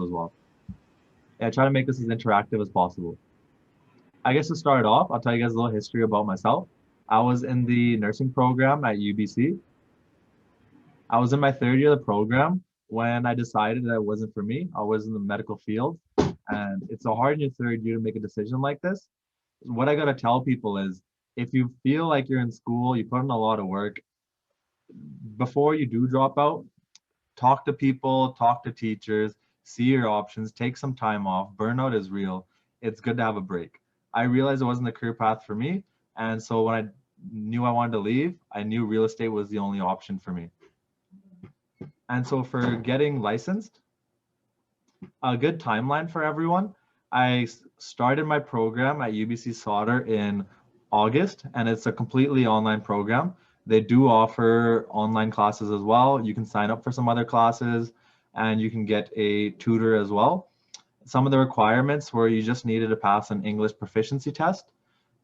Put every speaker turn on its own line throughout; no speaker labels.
as well. Yeah, I try to make this as interactive as possible. I guess to start off, I'll tell you guys a little history about myself. I was in the nursing program at UBC. I was in my third year of the program when I decided that it wasn't for me. I was in the medical field, and it's so hard in your third year to make a decision like this. What I gotta tell people is if you feel like you're in school, you put in a lot of work, before you do drop out, talk to people, talk to teachers, see your options, take some time off. Burnout is real. It's good to have a break. I realized it wasn't the career path for me. And so when I knew I wanted to leave, I knew real estate was the only option for me. And so for getting licensed, a good timeline for everyone. I started my program at UBC Sauder in August, and it's a completely online program. They do offer online classes as well. You can sign up for some other classes, and you can get a tutor as well. Some of the requirements were you just needed to pass an English proficiency test.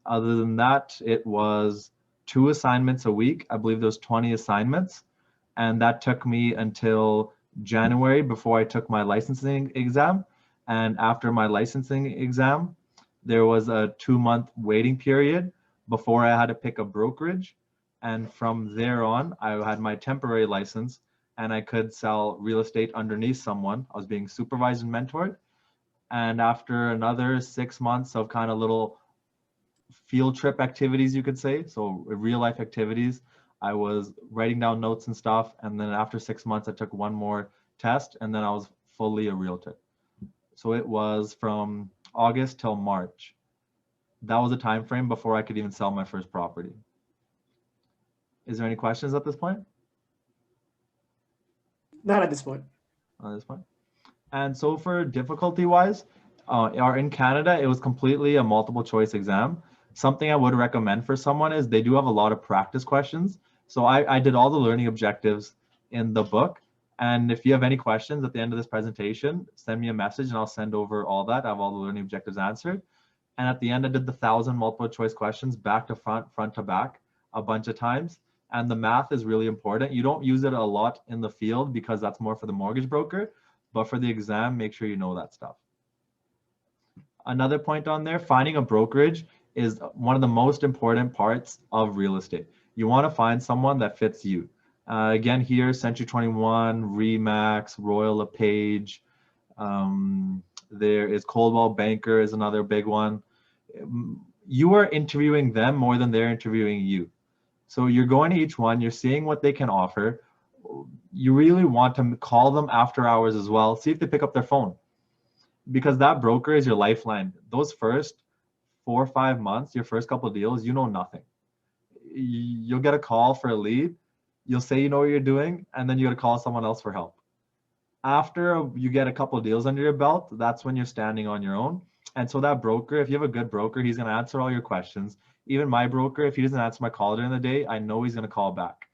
Other than that, it was 2 assignments a week. I believe there's 20 assignments, and that took me until January before I took my licensing exam. And after my licensing exam, there was a 2 month waiting period before I had to pick a brokerage. And from there on, I had my temporary license and I could sell real estate underneath someone. I was being supervised and mentored. And after another 6 months of kind of little field trip activities, you could say, so real life activities, I was writing down notes and stuff. And then after 6 months, I took one more test and then I was fully a realtor. So it was from August till March. That was a time frame before I could even sell my first property. Is there any questions at this point?
Not at this point.
On this point. And so for difficulty wise, or in Canada, it was completely a multiple choice exam. Something I would recommend for someone is they do have a lot of practice questions. So I did all the learning objectives in the book. And if you have any questions at the end of this presentation, send me a message and I'll send over all that. I have all the learning objectives answered. And at the end, I did the 1,000 multiple choice questions back to front, front to back a bunch of times. And the math is really important. You don't use it a lot in the field because that's more for the mortgage broker. But for the exam, make sure you know that stuff. Another point on there, finding a brokerage is one of the most important parts of real estate. You want to find someone that fits you. Again, here, Century 21, Remax, Royal LePage. There is Coldwell Banker is another big one. You are interviewing them more than they're interviewing you. So you're going to each one, you're seeing what they can offer. You really want to call them after hours as well. See if they pick up their phone. Because that broker is your lifeline. Those first 4 or 5 months, your first couple of deals, you know nothing. You'll get a call for a lead. You'll say you know what you're doing, and then you got to call someone else for help. After you get a couple of deals under your belt, that's when you're standing on your own. And so that broker, if you have a good broker, he's going to answer all your questions. Even my broker, if he doesn't answer my call during the day, I know he's going to call back.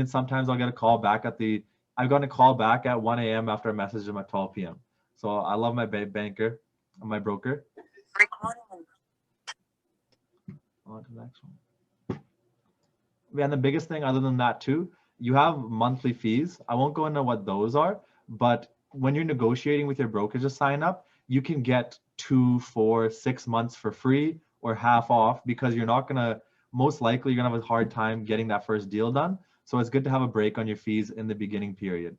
Sometimes I'll get a call back I've gotten a call back at 1 a.m. after I messaged him at 12 p.m. So I love my banker, my broker. On to the next one. And the biggest thing other than that too, you have monthly fees. I won't go into what those are, but when you're negotiating with your broker to sign up, you can get 2, 4, 6 months for free or half off because you're not gonna, most likely you're gonna have a hard time getting that first deal done. So it's good to have a break on your fees in the beginning period.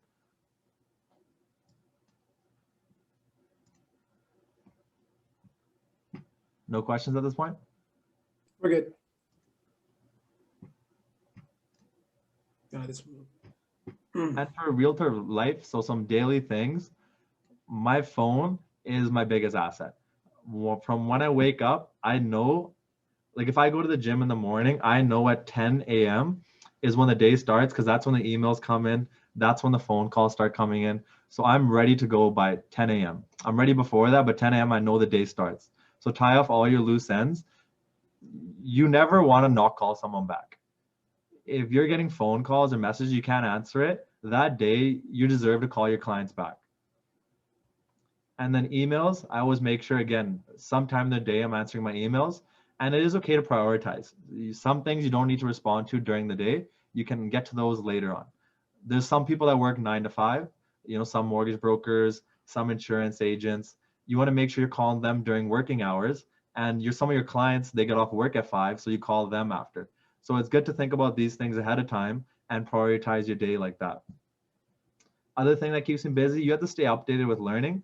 No questions at this point?
We're good.
And for realtor life, so some daily things, my phone is my biggest asset. From when I wake up, I know, like if I go to the gym in the morning, I know at 10 a.m. is when the day starts because that's when the emails come in. That's when the phone calls start coming in. So I'm ready to go by 10 a.m. I'm ready before that, but 10 a.m. I know the day starts. So tie off all your loose ends. You never want to not call someone back. If you're getting phone calls or messages, you can't answer it, that day you deserve to call your clients back. And then emails, I always make sure, again, sometime in the day I'm answering my emails. And it is okay to prioritize. Some things you don't need to respond to during the day. You can get to those later on. There's some people that work 9 to 5, some mortgage brokers, some insurance agents. You want to make sure you're calling them during working hours, and some of your clients, they get off work at 5, so you call them after. So it's good to think about these things ahead of time and prioritize your day like that. Other thing that keeps me busy, you have to stay updated with learning.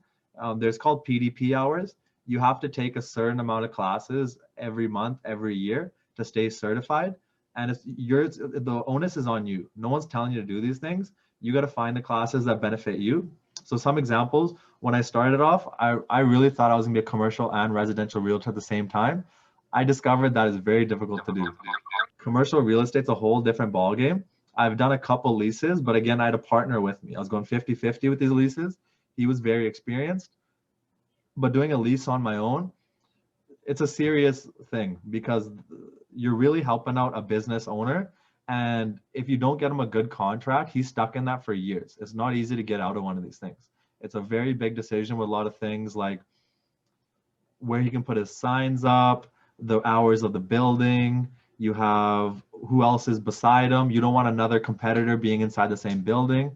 There's called PDP hours. You have to take a certain amount of classes every month, every year to stay certified. And the onus is on you. No one's telling you to do these things. You got to find the classes that benefit you. So some examples, when I started off, I really thought I was gonna be a commercial and residential realtor at the same time. I discovered that is very difficult to do. Commercial real estate's a whole different ballgame. I've done a couple leases, but again, I had a partner with me. I was going 50-50 with these leases. He was very experienced, but doing a lease on my own, it's a serious thing because you're really helping out a business owner. And if you don't get him a good contract, he's stuck in that for years. It's not easy to get out of one of these things. It's a very big decision with a lot of things like where he can put his signs up, the hours of the building. You have who else is beside him. You don't want another competitor being inside the same building.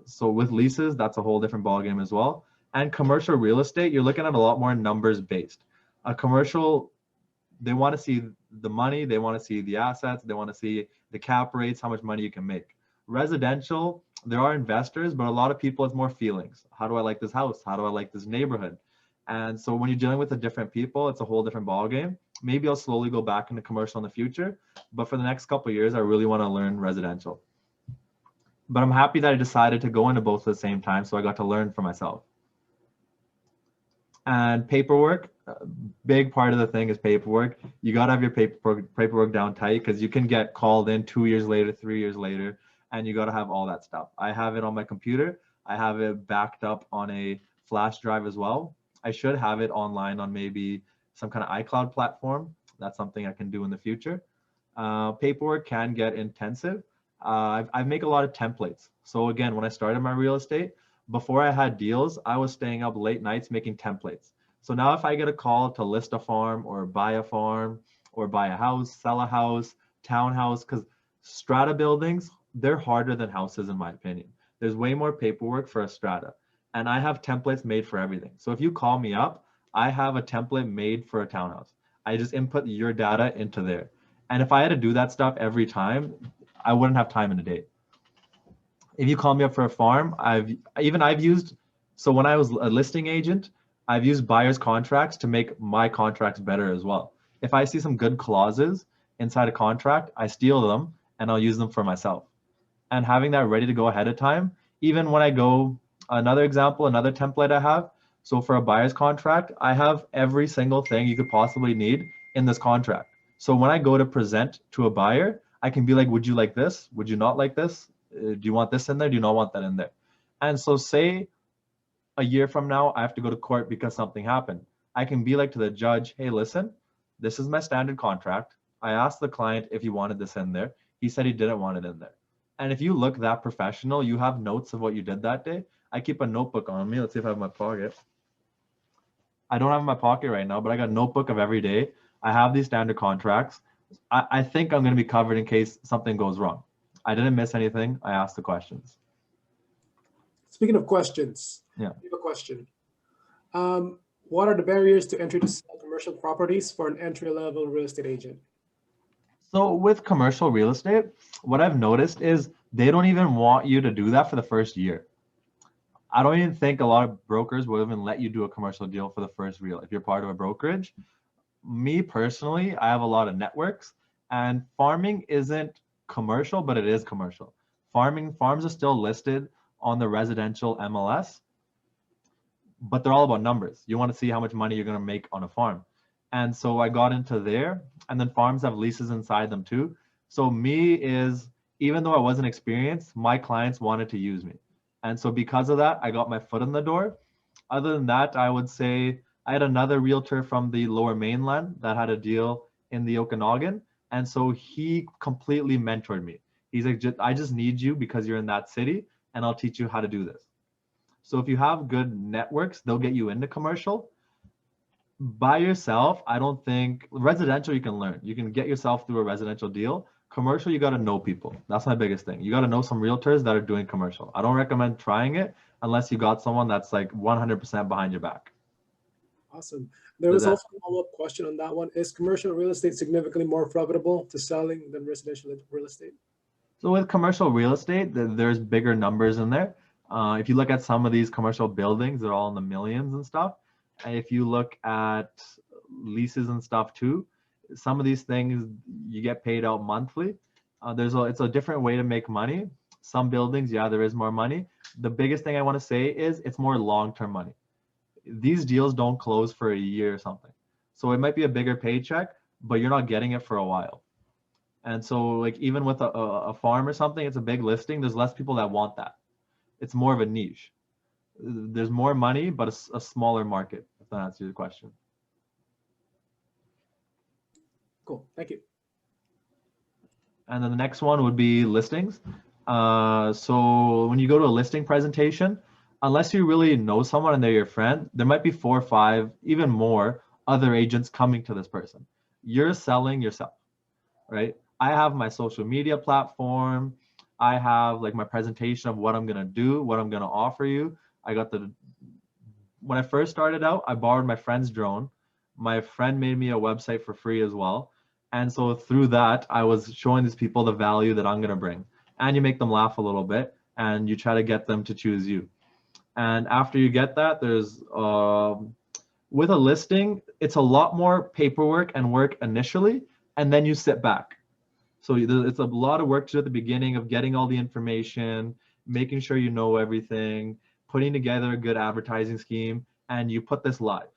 So with leases, that's a whole different ballgame as well. And commercial real estate, you're looking at a lot more numbers based. A commercial, they want to see the money, they want to see the assets, they want to see the cap rates, how much money you can make. Residential, there are investors, but a lot of people, it's more feelings. How do I like this house? How do I like this neighborhood? And so when you're dealing with the different people, it's a whole different ballgame. Maybe I'll slowly go back into commercial in the future, but for the next couple of years, I really want to learn residential. But I'm happy that I decided to go into both at the same time, so I got to learn for myself. And paperwork, big part of the thing is paperwork. You got to have your paperwork down tight because you can get called in 2 years later, 3 years later, and you got to have all that stuff. I have it on my computer. I have it backed up on a flash drive as well. I should have it online on maybe some kind of iCloud platform. That's something I can do in the future. Paperwork can get intensive. I make a lot of templates. So again, when I started my real estate, before I had deals, I was staying up late nights making templates. So now if I get a call to list a farm or buy a farm or buy a house, sell a house, townhouse, because strata buildings, they're harder than houses in my opinion. There's way more paperwork for a strata. And I have templates made for everything. So if you call me up, I have a template made for a townhouse. I just input your data into there. And if I had to do that stuff every time, I wouldn't have time in a day. If you call me up for a farm, I've used, so when I was a listing agent, I've used buyer's contracts to make my contracts better as well. If I see some good clauses inside a contract, I steal them and I'll use them for myself. And having that ready to go ahead of time, even when I go, another example, another template I have. So for a buyer's contract, I have every single thing you could possibly need in this contract. So when I go to present to a buyer, I can be like, would you like this? Would you not like this? Do you want this in there? Do you not want that in there? And so say a year from now, I have to go to court because something happened. I can be like to the judge, hey, listen, this is my standard contract. I asked the client if he wanted this in there. He said he didn't want it in there. And if you look that professional, you have notes of what you did that day. I keep a notebook on me. Let's see if I have my pocket. I don't have in my pocket right now, but I got a notebook of every day. I have these standard contracts. I think I'm going to be covered in case something goes wrong. I didn't miss anything. I asked the questions.
Speaking of questions,
Yeah.
I have a question. What are the barriers to entry to sell commercial properties for an entry-level real estate agent?
So with commercial real estate, what I've noticed is they don't even want you to do that for the first year. I don't even think a lot of brokers will even let you do a commercial deal for the first real if you're part of a brokerage. Me personally, I have a lot of networks, and farming isn't commercial, but it is commercial. Farms are still listed on the residential MLS, but they're all about numbers. You want to see how much money you're going to make on a farm. And so I got into there, and then farms have leases inside them too. So me is, even though I wasn't experienced, my clients wanted to use me. And so because of that, I got my foot in the door. Other than that, I would say I had another realtor from the lower mainland that had a deal in the Okanagan. And so he completely mentored me. He's like, I just need you because you're in that city and I'll teach you how to do this. So if you have good networks, they'll get you into commercial. By yourself, I don't think residential you can learn. You can get yourself through a residential deal. Commercial, you got to know people. That's my biggest thing. You got to know some realtors that are doing commercial. I don't recommend trying it unless you got someone that's like 100% behind your back.
Awesome. There was also a follow-up question on that one. Is commercial real estate significantly more profitable to selling than residential real estate?
So with commercial real estate, there's bigger numbers in there. If you look at some of these commercial buildings, they're all in the millions and stuff. And if you look at leases and stuff too, some of these things you get paid out monthly. It's a different way to make money. Some buildings, yeah, there is more money. The biggest thing I want to say is it's more long-term money. These deals don't close for a year or something. So it might be a bigger paycheck, but you're not getting it for a while. And so like even with a farm or something, it's a big listing. There's less people that want that. It's more of a niche. There's more money, but a smaller market, if that answers your question.
Cool, thank you.
And then the next one would be listings. So when you go to a listing presentation, unless you really know someone and they're your friend, there might be 4 or 5, even more other agents coming to this person. You're selling yourself, right? I have my social media platform. I have like my presentation of what I'm gonna do, what I'm gonna offer you. When I first started out, I borrowed my friend's drone. My friend made me a website for free as well. And so through that, I was showing these people the value that I'm gonna bring. And you make them laugh a little bit and you try to get them to choose you. And after you get that, there's with a listing, it's a lot more paperwork and work initially, and then you sit back. So it's a lot of work to do at the beginning of getting all the information, making sure you know everything, putting together a good advertising scheme, and you put this live.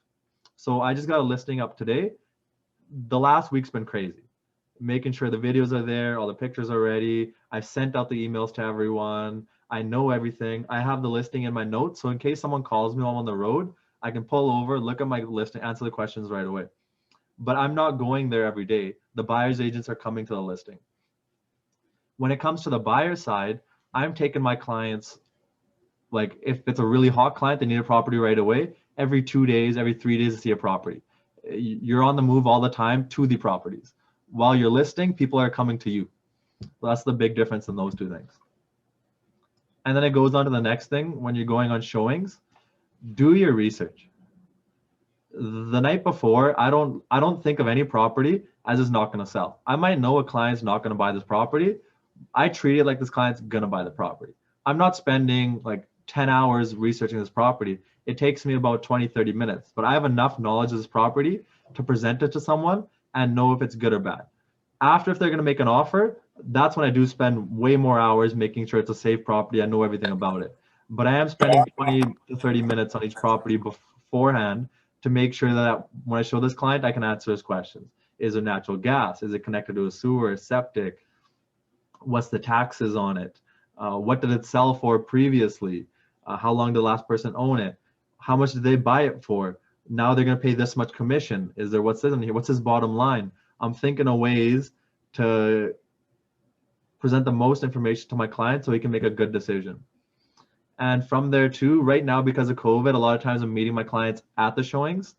So I just got a listing up today. The last week's been crazy. Making sure the videos are there, all the pictures are ready. I've sent out the emails to everyone. I know everything. I have the listing in my notes. So in case someone calls me while I'm on the road, I can pull over, look at my list, and answer the questions right away. But I'm not going there every day. The buyer's agents are coming to the listing. When it comes to the buyer side, I'm taking my clients, like if it's a really hot client, they need a property right away, every 2 days, every 3 days to see a property. You're on the move all the time to the properties. While you're listing, people are coming to you. So that's the big difference in those two things. And then it goes on to the next thing. When you're going on showings, do your research. The night before, I don't think of any property as it's not going to sell. I might know a client's not going to buy this property. I treat it like this client's going to buy the property. I'm not spending like 10 hours researching this property. It takes me about 20, 30 minutes, but I have enough knowledge of this property to present it to someone and know if it's good or bad. After, if they're going to make an offer, that's when I do spend way more hours making sure it's a safe property. I know everything about it. But I am spending 20 to 30 minutes on each property beforehand to make sure that when I show this client, I can answer his questions. Is there natural gas? Is it connected to a sewer, septic? What's the taxes on it? What did it sell for previously? How long did the last person own it? How much did they buy it for? Now they're going to pay this much commission. Is there what's in here? What's his bottom line? I'm thinking of ways to present the most information to my client so he can make a good decision. And from there too, right now, because of COVID, a lot of times I'm meeting my clients at the showings.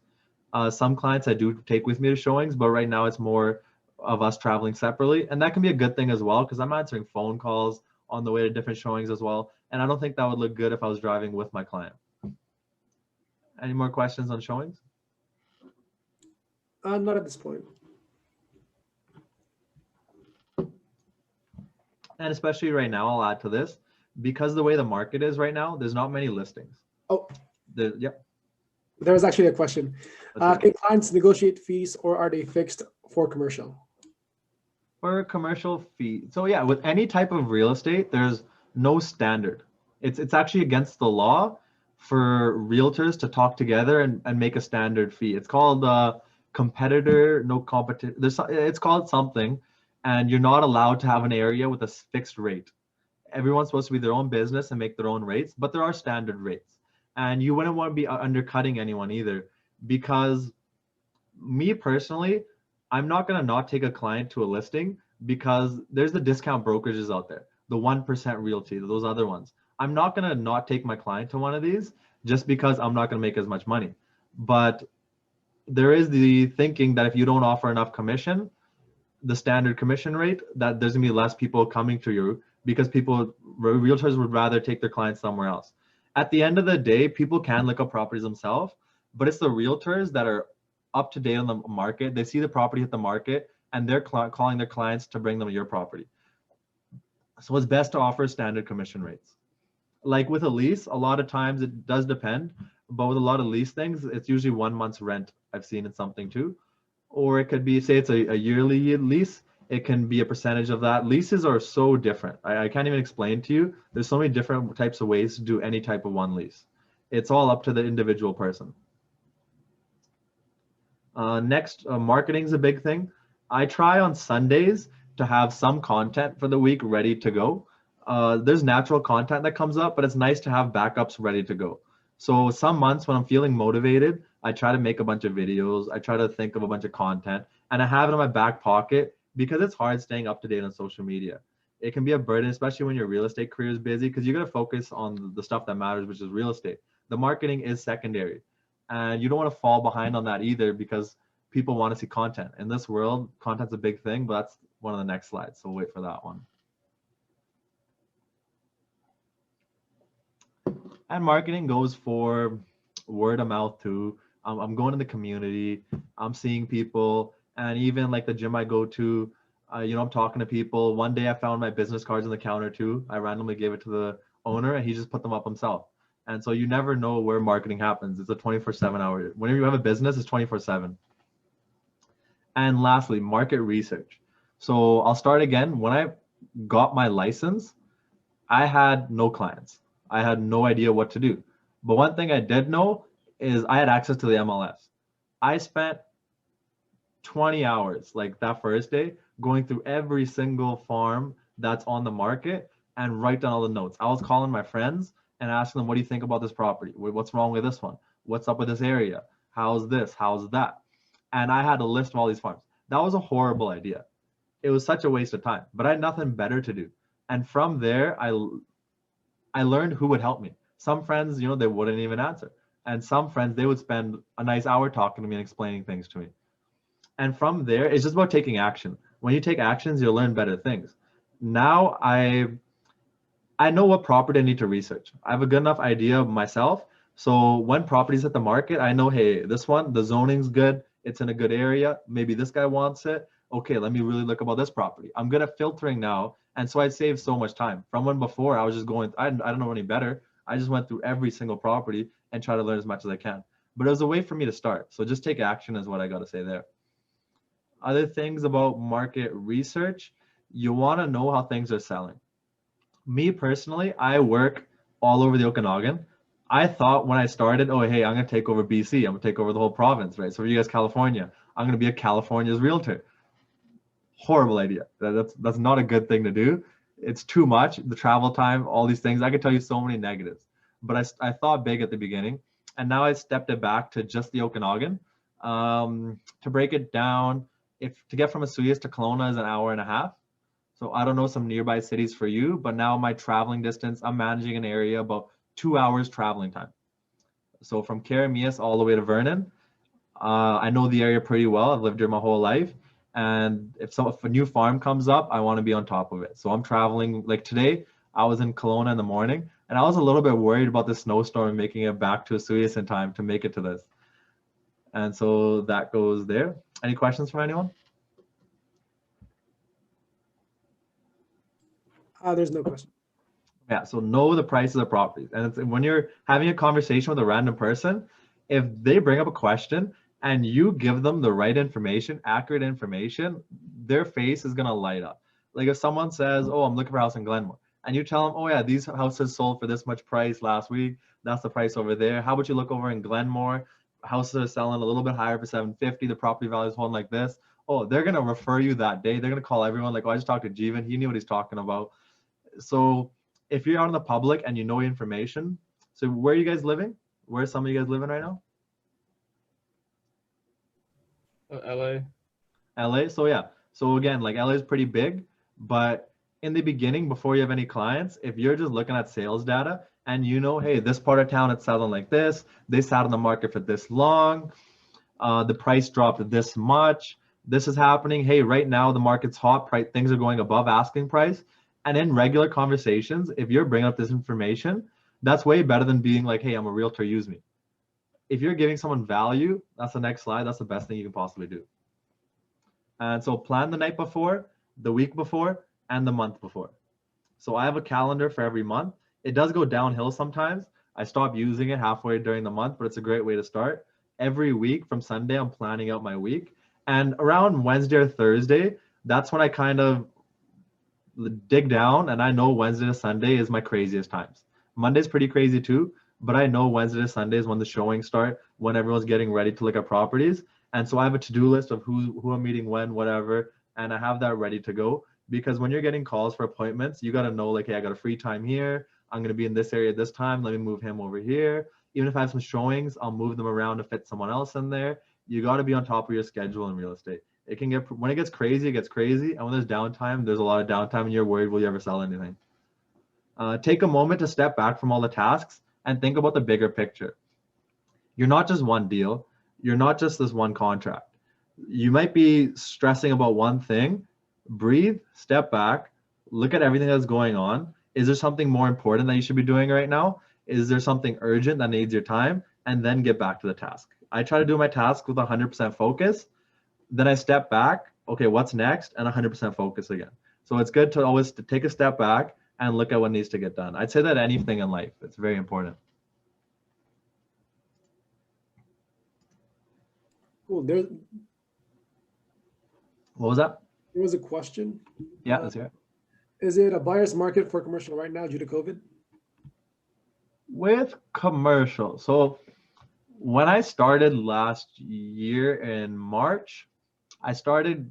Some clients I do take with me to showings, but right now it's more of us traveling separately. And that can be a good thing as well, because I'm answering phone calls on the way to different showings as well. And I don't think that would look good if I was driving with my client. Any more questions on showings?
Not at this point.
And especially right now, I'll add to this, because the way the market is right now, there's not many listings.
Oh,
Yep.
there was actually a question. Can clients negotiate fees or are they fixed for commercial?
For commercial fee. So yeah, with any type of real estate, there's no standard. It's actually against the law for realtors to talk together and make a standard fee. It's called competitor, no competition. It's called something, and you're not allowed to have an area with a fixed rate. Everyone's supposed to be their own business and make their own rates, but there are standard rates. And you wouldn't want to be undercutting anyone either, because me personally, I'm not going to not take a client to a listing because there's the discount brokerages out there, the 1% realty, those other ones. I'm not going to not take my client to one of these just because I'm not going to make as much money. But there is the thinking that if you don't offer enough commission, the standard commission rate, that there's gonna be less people coming to you because realtors would rather take their clients somewhere else. At the end of the day, people can look up properties themselves, but it's the realtors that are up to date on the market. They see the property hit the market and they're calling their clients to bring them your property. So it's best to offer standard commission rates. Like with a lease, a lot of times it does depend, but with a lot of lease things, it's usually 1 month's rent. I've seen it something too. Or it could be, say it's a yearly lease, it can be a percentage of that. Leases are so different. I can't even explain to you. There's so many different types of ways to do any type of one lease. It's all up to the individual person. Next, marketing is a big thing. I try on Sundays to have some content for the week ready to go. There's natural content that comes up, but it's nice to have backups ready to go. So some months when I'm feeling motivated, I try to make a bunch of videos. I try to think of a bunch of content and I have it in my back pocket because it's hard staying up to date on social media. It can be a burden, especially when your real estate career is busy because you're going to focus on the stuff that matters, which is real estate. The marketing is secondary. And you don't want to fall behind on that either because people want to see content. In this world, content's a big thing, but that's one of the next slides. So we'll wait for that one. And marketing goes for word of mouth too. I'm going in the community, I'm seeing people, and even like the gym I go to, I'm talking to people. One day I found my business cards on the counter too. I randomly gave it to the owner and he just put them up himself. And so you never know where marketing happens. It's a 24/7 hour. Whenever you have a business, it's 24/7. And lastly, market research. So I'll start again. When I got my license, I had no clients. I had no idea what to do. But one thing I did know is I had access to the MLS. I spent 20 hours like that first day going through every single farm that's on the market and write down all the notes. I was calling my friends and asking them, what do you think about this property? What's wrong with this one? What's up with this area? How's this? How's that? And I had a list of all these farms. That was a horrible idea. It was such a waste of time, but I had nothing better to do. And from there, I learned who would help me. Some friends, they wouldn't even answer. And some friends, they would spend a nice hour talking to me and explaining things to me. And from there, it's just about taking action. When you take actions, you'll learn better things. Now I know what property I need to research. I have a good enough idea of myself. So when properties hit the market, I know, hey, this one, the zoning's good. It's in a good area. Maybe this guy wants it. Okay, let me really look about this property. I'm good at filtering now. And so I saved so much time. From when before I was just going, I don't know any better. I just went through every single property and try to learn as much as I can. But it was a way for me to start. So just take action is what I got to say there. Other things about market research, you want to know how things are selling. Me personally, I work all over the Okanagan. I thought when I started, oh, hey, I'm going to take over BC. I'm going to take over the whole province, right? So for you guys, California, I'm going to be a California's realtor. Horrible idea. That's not a good thing to do. It's too much, the travel time, all these things. I could tell you so many negatives. But I thought big at the beginning. And now I stepped it back to just the Okanagan. To break it down, to get from Asuyas to Kelowna is an hour and a half. So I don't know some nearby cities for you, but now my traveling distance, I'm managing an area about 2 hours traveling time. So from Karamias all the way to Vernon, I know the area pretty well. I've lived here my whole life. And if a new farm comes up, I want to be on top of it. So I'm traveling, like today, I was in Kelowna in the morning, and I was a little bit worried about the snowstorm and making it back to Asuyas in time to make it to this. And so that goes there. Any questions from anyone?
There's no question.
Yeah, so know the prices of properties. And when you're having a conversation with a random person, if they bring up a question and you give them the right information, accurate information, their face is going to light up. Like if someone says, oh, I'm looking for a house in Glenmore, and you tell them, oh yeah, these houses sold for this much price last week, that's the price over there. How about you look over in Glenmore? Houses are selling a little bit higher for 750, the property value is holding like this. Oh, they're going to refer you that day. They're going to call everyone like, oh, I just talked to Jewan, he knew what he's talking about. So if you're out in the public and you know information, so where are you guys living? Where are some of you guys living right now?
LA.
LA. So yeah. So again, like LA is pretty big, but in the beginning, before you have any clients, if you're just looking at sales data and you know, hey, this part of town it's selling like this, they sat on the market for this long, the price dropped this much, this is happening. Hey, right now the market's hot, price, things are going above asking price. And in regular conversations, if you're bringing up this information, that's way better than being like, hey, I'm a realtor, use me. If you're giving someone value, that's the next slide. That's the best thing you can possibly do. And so plan the night before, the week before, and the month before. So I have a calendar for every month. It does go downhill sometimes. I stop using it halfway during the month, but it's a great way to start. Every week from Sunday, I'm planning out my week. And around Wednesday or Thursday, that's when I kind of dig down, and I know Wednesday to Sunday is my craziest times. Monday's pretty crazy too, but I know Wednesday to Sunday is when the showings start, when everyone's getting ready to look at properties. And so I have a to-do list of who I'm meeting when, whatever, and I have that ready to go. Because when you're getting calls for appointments, you got to know like, hey, I got a free time here. I'm going to be in this area this time. Let me move him over here. Even if I have some showings, I'll move them around to fit someone else in there. You got to be on top of your schedule in real estate. It can get, when it gets crazy, it gets crazy. And when there's downtime, there's a lot of downtime and you're worried, will you ever sell anything? Take a moment to step back from all the tasks and think about the bigger picture. You're not just one deal. You're not just this one contract. You might be stressing about one thing. Breathe, step back, look at everything that's going on. Is there something more important that you should be doing right now? Is there something urgent that needs your time? And then get back to the task. I try to do my task with 100% focus. Then I step back. Okay, what's next? And 100% focus again. So it's good to always take a step back and look at what needs to get done. I'd say that anything in life, it's very important.
Cool.
What was that?
There was a question.
Yeah, let's hear it.
Is it a buyer's market for commercial right now due to COVID?
With commercial. So when I started last year in March, I started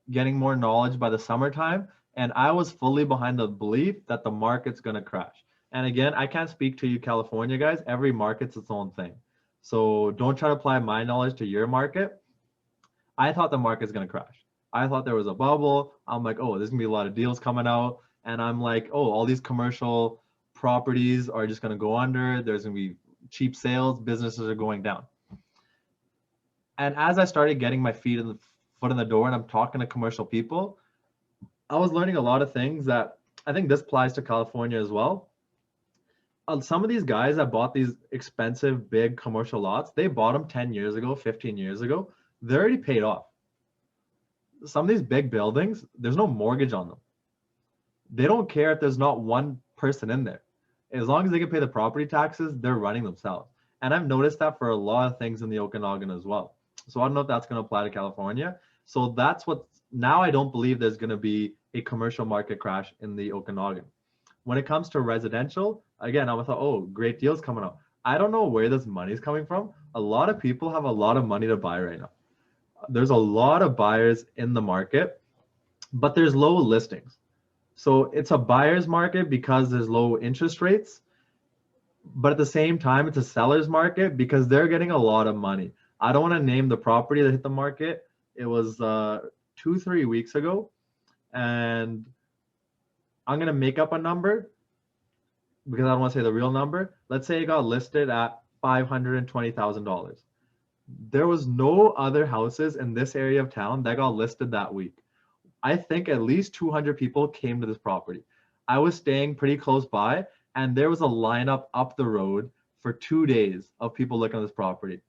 getting more knowledge by the summertime, and I was fully behind the belief that the market's going to crash. And again, I can't speak to you California guys. Every market's its own thing. So don't try to apply my knowledge to your market. I thought the market's going to crash. I thought there was a bubble. I'm like, oh, there's going to be a lot of deals coming out. And I'm like, oh, all these commercial properties are just going to go under. There's going to be cheap sales. Businesses are going down. And as I started getting my foot in the door and I'm talking to commercial people, I was learning a lot of things that I think this applies to California as well. Some of these guys that bought these expensive, big commercial lots, they bought them 10 years ago, 15 years ago. They're already paid off. Some of these big buildings, there's no mortgage on them. They don't care if there's not one person in there. As long as they can pay the property taxes, they're running themselves. And I've noticed that for a lot of things in the Okanagan as well. So I don't know if that's going to apply to California. So that's what, now I don't believe there's going to be a commercial market crash in the Okanagan. When it comes to residential, again, I thought, oh, great deals coming up. I don't know where this money is coming from. A lot of people have a lot of money to buy right now. There's a lot of buyers in the market, but there's low listings. So it's a buyer's market because there's low interest rates, but at the same time, it's a seller's market because they're getting a lot of money. I don't want to name the property that hit the market. It was 2-3 weeks ago, and I'm going to make up a number because I don't want to say the real number. Let's say it got listed at $520,000. There was no other houses in this area of town that got listed that week. I think at least 200 people came to this property. I was staying pretty close by, and there was a lineup up the road for 2 days of people looking at this property.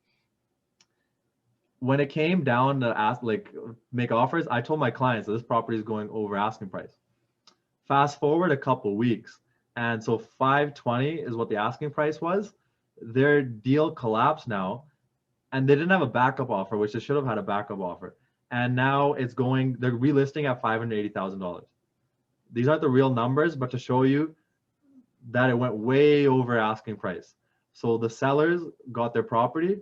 When it came down to ask, like, make offers, I told my clients that this property is going over asking price. Fast forward a couple weeks, and so 520 is what the asking price was. Their deal collapsed now, and they didn't have a backup offer, which they should have had a backup offer. And now it's going, they're relisting at $580,000. These aren't the real numbers, but to show you that it went way over asking price. So the sellers got their property.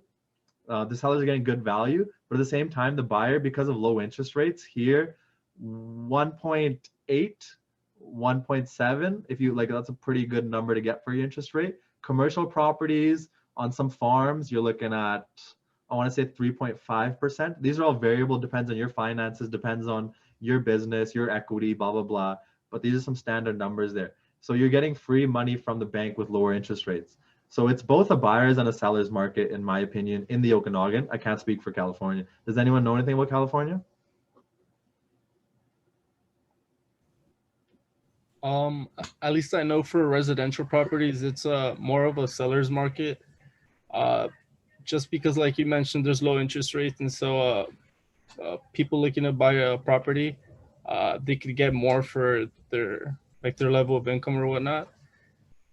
The sellers are getting good value, but at the same time, the buyer, because of low interest rates here, 1.8, 1.7, if you like, that's a pretty good number to get for your interest rate. Commercial properties on some farms, you're looking at, I want to say 3.5%. These are all variable, depends on your finances, depends on your business, your equity, blah, blah, blah. But these are some standard numbers there. So you're getting free money from the bank with lower interest rates. So it's both a buyer's and a seller's market, in my opinion, in the Okanagan. I can't speak for California. Does anyone know anything about California?
Um, at least I know for residential properties, it's more of a seller's market. Uh, just because, like you mentioned, there's low interest rates, and so people looking to buy a property, they could get more for their level of income or whatnot.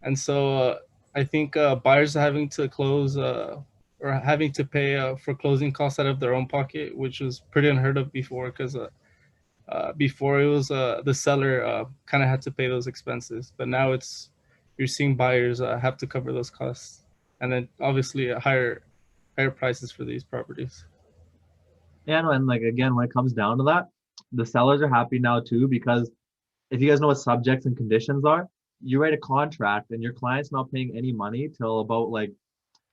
And so I think buyers are having to close or having to pay for closing costs out of their own pocket, which was pretty unheard of before, because before it was the seller kind of had to pay those expenses, but now you're seeing buyers have to cover those costs, and then obviously higher prices for these properties.
Yeah, no, and like again, when it comes down to that, the sellers are happy now too, because if you guys know what subjects and conditions are, you write a contract and your client's not paying any money till about like,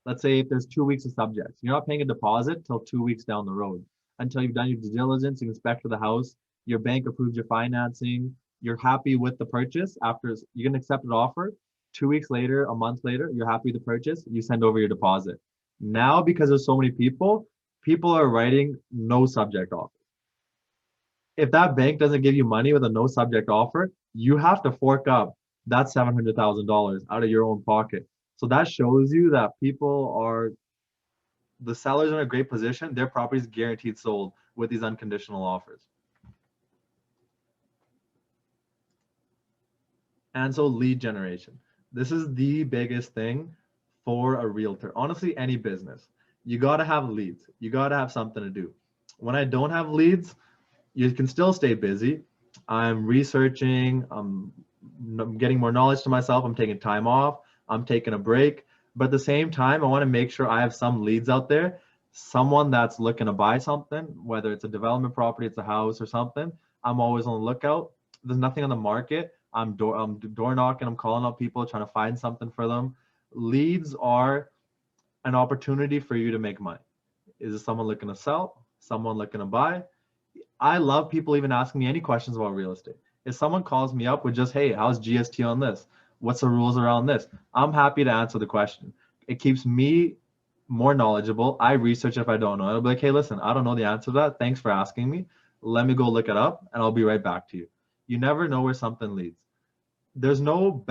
let's say if there's 2 weeks of subjects, you're not paying a deposit till 2 weeks down the road until you've done your due diligence, you inspected the house, your bank approved your financing, you're happy with the purchase. After you get an accepted offer, 2 weeks later, a month later, you're happy with the purchase, you send over your deposit. Now, because there's so many people are writing no subject offer. If that bank doesn't give you money with a no subject offer, you have to fork up that $700,000 out of your own pocket. So that shows you that the sellers are in a great position. Their property is guaranteed sold with these unconditional offers. And so lead generation. This is the biggest thing for a realtor. Honestly, any business. You got to have leads. You got to have something to do. When I don't have leads, you can still stay busy. I'm researching, I'm getting more knowledge to myself. I'm taking time off. I'm taking a break. But at the same time, I want to make sure I have some leads out there. Someone that's looking to buy something, whether it's a development property, it's a house or something. I'm always on the lookout. There's nothing on the market. I'm door knocking. I'm calling up people, trying to find something for them. Leads are an opportunity for you to make money. Is it someone looking to sell? Someone looking to buy? I love people even asking me any questions about real estate. If someone calls me up with just, hey, how's GST on this? What's the rules around this? I'm happy to answer the question. It keeps me more knowledgeable. I research if I don't know. I'll be like, hey, listen, I don't know the answer to that. Thanks for asking me. Let me go look it up and I'll be right back to you. You never know where something leads. There's no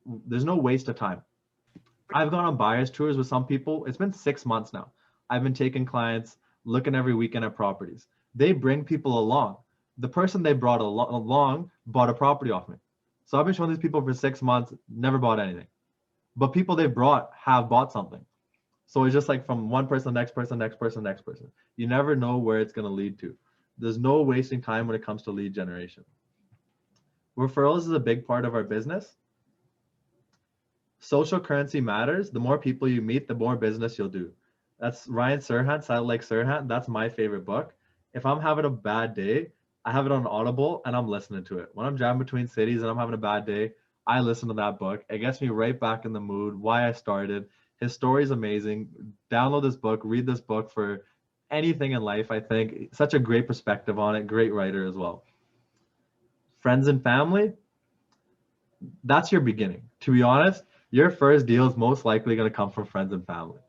waste of time. I've gone on buyer's tours with some people. It's been 6 months now. I've been taking clients, looking every weekend at properties. They bring people along. The person they brought along bought a property off me. So I've been showing these people for 6 months, never bought anything. But people they brought have bought something. So it's just like from one person, next person, next person, next person. You never know where it's going to lead to. There's no wasting time when it comes to lead generation. Referrals is a big part of our business. Social currency matters. The more people you meet, the more business you'll do. That's Ryan Serhant, Saddle Like Serhant. That's my favorite book. If I'm having a bad day, I have it on Audible and I'm listening to it. When I'm driving between cities and I'm having a bad day, I listen to that book. It gets me right back in the mood, why I started. His story is amazing. Download this book, read this book for anything in life, I think. Such a great perspective on it. Great writer as well. Friends and family, that's your beginning. To be honest, your first deal is most likely going to come from friends and family.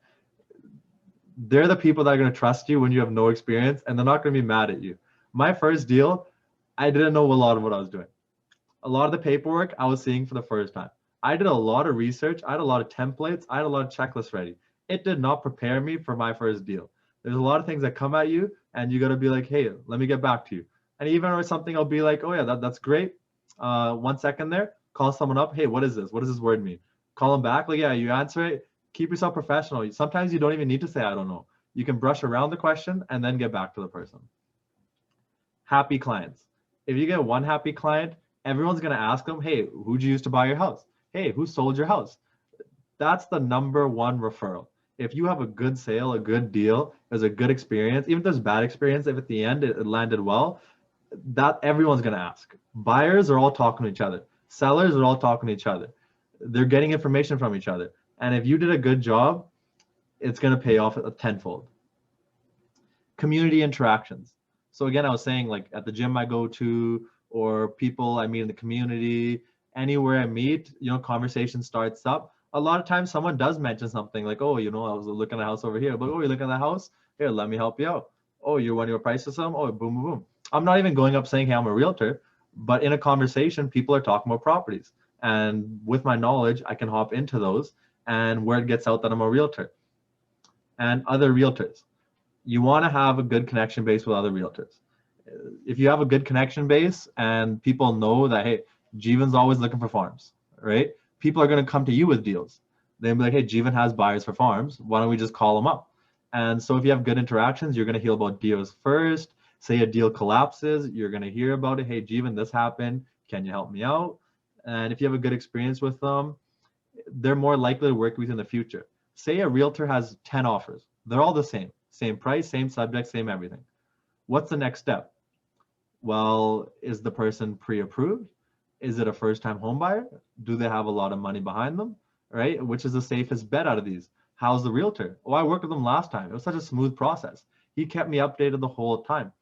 They're the people that are going to trust you when you have no experience, and they're not going to be mad at you. My first deal, I didn't know a lot of what I was doing. A lot of the paperwork I was seeing for the first time. I did a lot of research. I had a lot of templates. I had a lot of checklists ready. It did not prepare me for my first deal. There's a lot of things that come at you, and you got to be like, hey, let me get back to you. And even with something, I'll be like, oh yeah, that's great. 1 second there. Call someone up. Hey, what is this? What does this word mean? Call them back. Like, yeah, you answer it. Keep yourself professional. Sometimes you don't even need to say, I don't know. You can brush around the question and then get back to the person. Happy clients. If you get one happy client, everyone's going to ask them, hey, who'd you use to buy your house? Hey, who sold your house? That's the number one referral. If you have a good sale, a good deal, there's a good experience, even if there's bad experience, if at the end it landed well, that everyone's going to ask. Buyers are all talking to each other. Sellers are all talking to each other. They're getting information from each other. And if you did a good job, it's going to pay off a tenfold. Community interactions. So again, I was saying, like at the gym I go to, or people I meet in the community, anywhere I meet, conversation starts up. A lot of times someone does mention something like, oh, you know, I was looking at a house over here, but oh, you're looking at the house? Here, let me help you out. Oh, you want your price or something? Oh, boom, boom, boom. I'm not even going up saying, hey, I'm a realtor, but in a conversation, people are talking about properties. And with my knowledge, I can hop into those and word gets out that I'm a realtor and other realtors. You want to have a good connection base with other realtors. If you have a good connection base and people know that, hey, Jeevan's always looking for farms, right? People are going to come to you with deals. They'll be like, hey, Jeevan has buyers for farms. Why don't we just call them up? And so if you have good interactions, you're going to hear about deals first. Say a deal collapses, you're going to hear about it. Hey, Jeevan, this happened. Can you help me out? And if you have a good experience with them, they're more likely to work with you in the future. Say a realtor has 10 offers. They're all the same price, same subject, same everything. What's the next step? Well, is the person pre-approved? Is it a first-time home buyer? Do they have a lot of money behind them? Right? Which is the safest bet out of these? How's the realtor? Oh, I worked with him last time. It was such a smooth process. He kept me updated the whole time.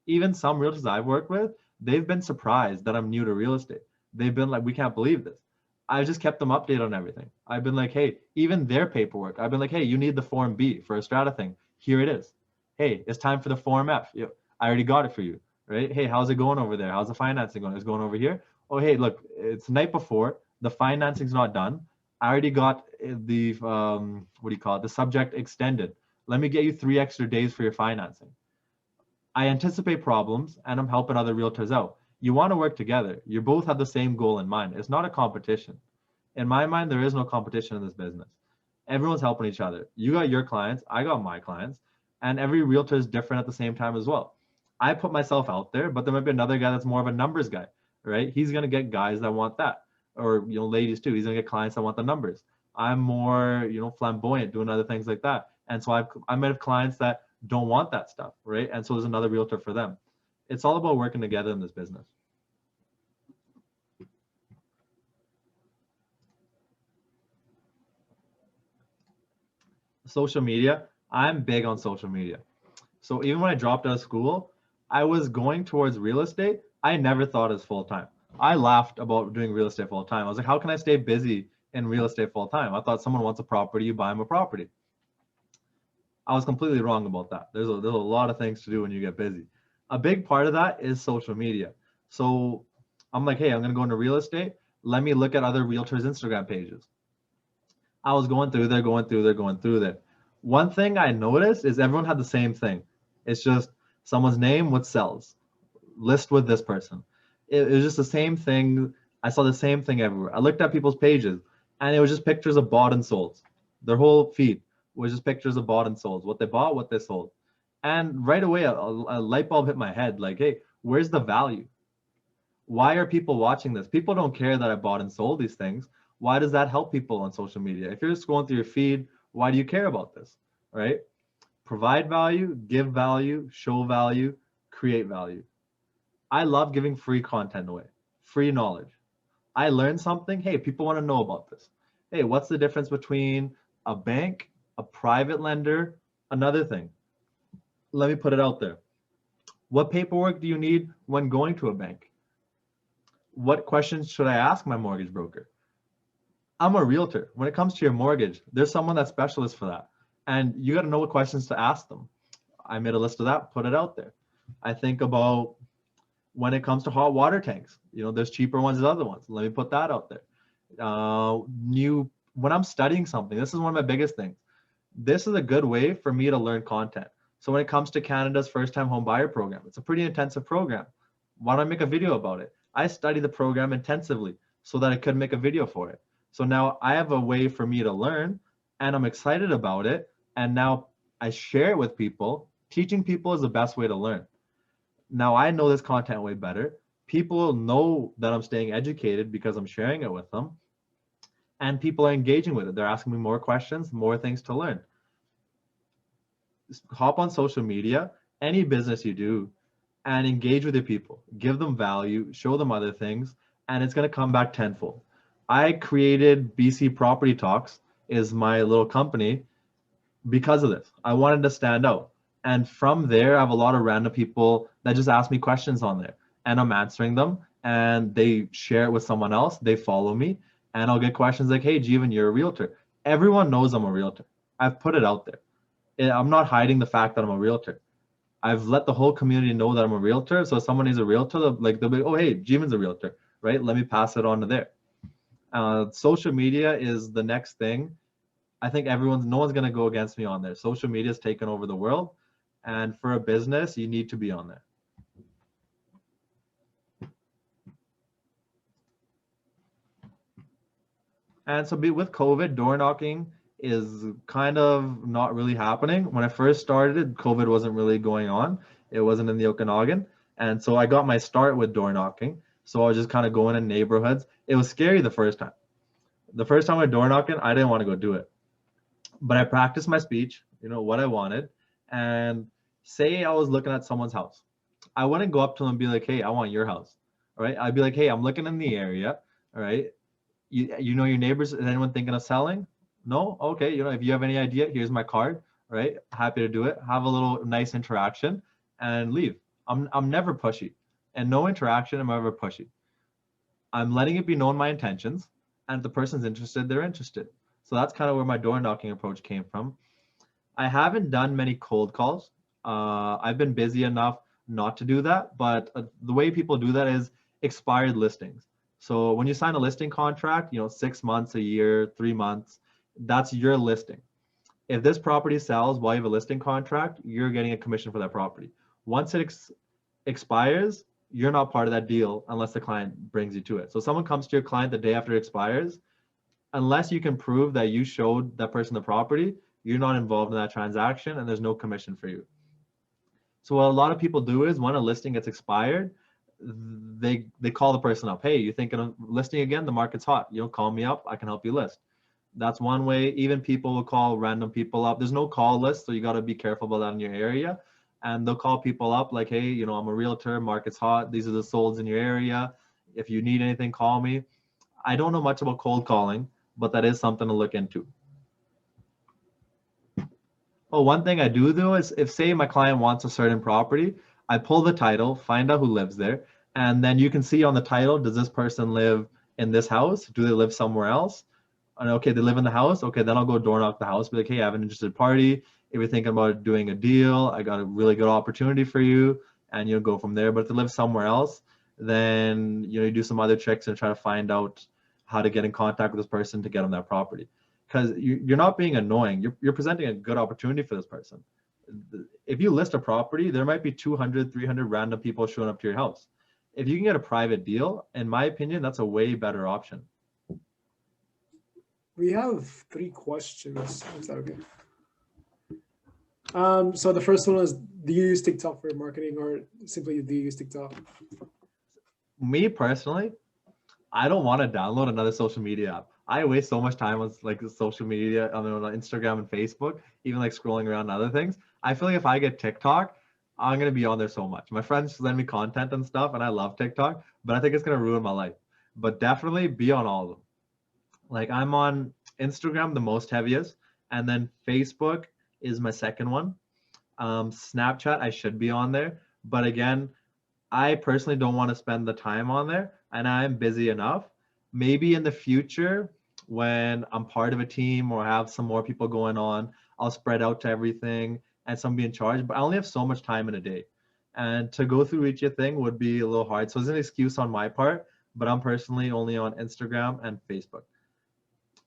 Even some realtors I've worked with, they've been surprised that I'm new to real estate. They've been like, we can't believe this. I just kept them updated on everything. I've been like, hey, even their paperwork. I've been like, hey, you need the Form B for a strata thing. Here it is. Hey, it's time for the Form F. I already got it for you, right? Hey, how's it going over there? How's the financing going? It's going over here. Oh, hey, look, it's the night before. The financing's not done. I already got the, what do you call it? The subject extended. Let me get you 3 extra days for your financing. I anticipate problems and I'm helping other realtors out. You want to work together. You both have the same goal in mind. It's not a competition. In my mind, there is no competition in this business. Everyone's helping each other. You got your clients, I got my clients, and every realtor is different at the same time as well. I put myself out there, but there might be another guy that's more of a numbers guy, right? He's going to get guys that want that, or ladies too. He's going to get clients that want the numbers. I'm more flamboyant, doing other things like that, and so I might have clients that don't want that stuff, right? And so there's another realtor for them. It's all about working together in this business. Social media, I'm big on social media. So even when I dropped out of school, I was going towards real estate. I never thought as full time. I laughed about doing real estate full time. I was like, how can I stay busy in real estate full time? I thought someone wants a property, you buy them a property. I was completely wrong about that. There's a lot of things to do when you get busy. A big part of that is social media. So I'm like, hey, I'm going to go into real estate. Let me look at other realtors' Instagram pages. I was going through there. One thing I noticed is everyone had the same thing. It's just someone's name, what sells, list with this person. It was just the same thing. I saw the same thing everywhere. I looked at people's pages and it was just pictures of bought and sold. Their whole feed was just pictures of bought and sold, what they bought, what they sold. And right away, a light bulb hit my head like, hey, where's the value? Why are people watching this? People don't care that I bought and sold these things. Why does that help people on social media? If you're just scrolling through your feed, why do you care about this, right? Provide value, give value, show value, create value. I love giving free content away, free knowledge. I learned something. Hey, people want to know about this. Hey, what's the difference between a bank, a private lender, another thing? Let me put it out there. What paperwork do you need when going to a bank? What questions should I ask my mortgage broker? I'm a realtor. When it comes to your mortgage, there's someone that's specialist for that. And you got to know what questions to ask them. I made a list of that, put it out there. I think about when it comes to hot water tanks, there's cheaper ones than other ones. Let me put that out there. When I'm studying something, this is one of my biggest things. This is a good way for me to learn content. So when it comes to Canada's first time home buyer program, it's a pretty intensive program. Why don't I make a video about it? I study the program intensively so that I could make a video for it. So now I have a way for me to learn and I'm excited about it. And now I share it with people. Teaching people is the best way to learn. Now I know this content way better. People know that I'm staying educated because I'm sharing it with them. And people are engaging with it. They're asking me more questions, more things to learn. Just hop on social media, any business you do, and engage with your people. Give them value, show them other things, and it's going to come back tenfold. I created BC Property Talks, is my little company, because of this. I wanted to stand out. And from there, I have a lot of random people that just ask me questions on there and I'm answering them and they share it with someone else. They follow me And I'll get questions like, hey, Jewan, you're a realtor. Everyone knows I'm a realtor. I've put it out there. I'm not hiding the fact that I'm a realtor. I've let the whole community know that I'm a realtor. So if someone is a realtor, they'll be, oh, hey, Jewan's a realtor, right? Let me pass it on to there. Social media is the next thing. I think no one's going to go against me on there. Social media has taken over the world. And for a business, you need to be on there. And so with COVID, door knocking is kind of not really happening. When I first started, COVID wasn't really going on. It wasn't in the Okanagan. And so I got my start with door knocking. So I was just kind of going in neighborhoods. It was scary the first time. The first time I door knocking, I didn't want to go do it. But I practiced my speech, what I wanted. And say I was looking at someone's house. I wouldn't go up to them and be like, hey, I want your house. All right. I'd be like, hey, I'm looking in the area. All right. You know your neighbors? Is anyone thinking of selling? No? Okay. If you have any idea, here's my card. Right. Happy to do it. Have a little nice interaction and leave. I'm never pushy. And no interaction am I ever pushy. I'm letting it be known my intentions. And if the person's interested, they're interested. So that's kind of where my door knocking approach came from. I haven't done many cold calls. I've been busy enough not to do that. But the way people do that is expired listings. So when you sign a listing contract, 6 months, a year, 3 months, that's your listing. If this property sells while you have a listing contract, you're getting a commission for that property. Once it expires, you're not part of that deal unless the client brings you to it. So someone comes to your client the day after it expires, unless you can prove that you showed that person the property, you're not involved in that transaction and there's no commission for you. So what a lot of people do is when a listing gets expired, they call the person up. Hey, you thinking of listing again? The market's hot. Call me up. I can help you list. That's one way. Even people will call random people up. There's no call list, so you got to be careful about that in your area. And they'll call people up like, hey, I'm a realtor. Market's hot. These are the solds in your area. If you need anything, call me. I don't know much about cold calling, but that is something to look into. Oh, one thing I do is if say my client wants a certain property, I pull the title, find out who lives there, and then you can see on the title, does this person live in this house? Do they live somewhere else? And okay, they live in the house. Okay, then I'll go door knock the house, be like, hey, I have an interested party. If you're thinking about doing a deal, I got a really good opportunity for you, and go from there. But if they live somewhere else, then you do some other tricks and try to find out how to get in contact with this person to get them that property. Because you're not being annoying. You're presenting a good opportunity for this person. If you list a property, there might be 200, 300 random people showing up to your house. If you can get a private deal, in my opinion, that's a way better option.
We have 3 questions. Is that okay? So the first one is, do you use TikTok for marketing, or simply do you use TikTok?
Me personally, I don't want to download another social media app. I waste so much time on social media, on Instagram and Facebook, even scrolling around and other things. I feel like if I get TikTok, I'm gonna be on there so much. My friends send me content and stuff, and I love TikTok, but I think it's gonna ruin my life. But definitely be on all of them. I'm on Instagram the most heaviest, and then Facebook is my second one. Snapchat, I should be on there, but again, I personally don't want to spend the time on there, and I'm busy enough. Maybe in the future, when I'm part of a team or have some more people going on, I'll spread out to everything and some be in charge, but I only have so much time in a day. And to go through each thing would be a little hard. So it's an excuse on my part, but I'm personally only on Instagram and Facebook.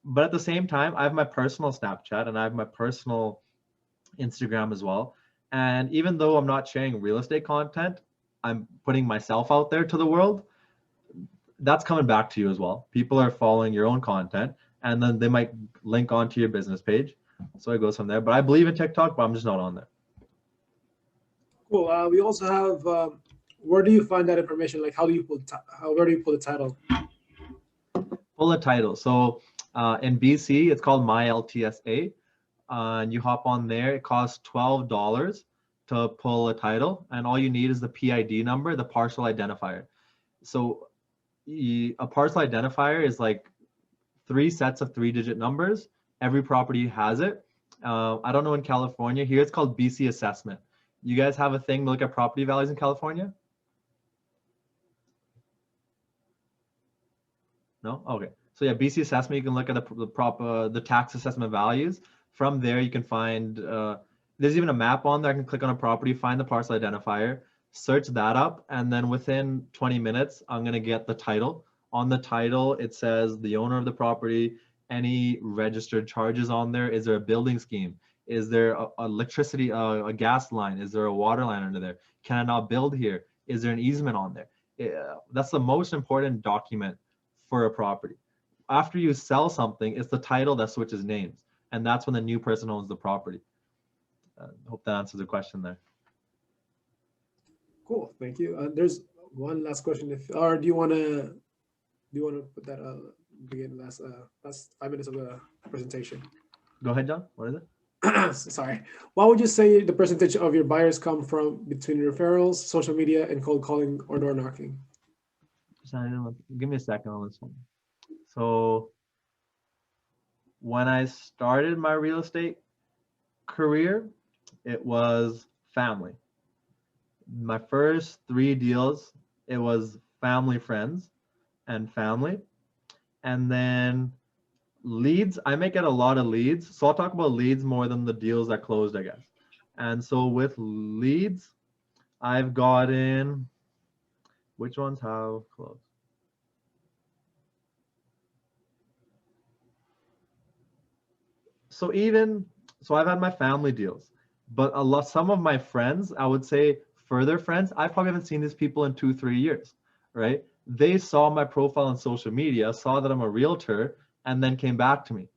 But at the same time, I have my personal Snapchat and I have my personal Instagram as well. And even though I'm not sharing real estate content, I'm putting myself out there to the world. That's coming back to you as well. People are following your own content and then they might link onto your business page. So it goes from there. But I believe in TikTok, but I'm just not on there.
Cool. We also have, where do you find that information? Like, how do you pull, where do you pull the title?
Pull a title. So in BC, it's called My LTSA. And you hop on there. It costs $12 to pull a title. And all you need is the PID number, the parcel identifier. So a parcel identifier is 3 sets of 3-digit numbers. Every property has it. I don't know in California. Here it's called BC assessment. You guys have a thing to look at property values in California? No? Okay. So yeah, BC assessment, you can look at the tax assessment values. From there, you can find, there's even a map on there. I can click on a property, find the parcel identifier, search that up, and then within 20 minutes, I'm gonna get the title. On the title, it says the owner of the property, any registered charges on there. Is there a building scheme? Is there a electricity, a gas line? Is there a water line under there? Can I not build here? Is there an easement on there? That's the most important document for a property. After you sell something, it's the title that switches names, and that's when the new person owns the property. Hope that answers the question there.
Cool, thank you. There's one last question. Or do you want to put that begin last 5 minutes of the presentation?
Go ahead, John. What is it?
Sorry. What would you say the percentage of your buyers come from between referrals, social media, and cold calling or door knocking?
Give me a second on this one. So when I started my real estate career, it was family. My first 3 deals, it was family, friends, and family. And then leads, I may get a lot of leads. So I'll talk about leads more than the deals that closed, I guess. And so with leads, I've gotten, which ones have closed? So I've had my family deals, but some of my friends, I would say further friends, I probably haven't seen these people in 2-3 years, right? They saw my profile on social media, saw that I'm a realtor, and then came back to me.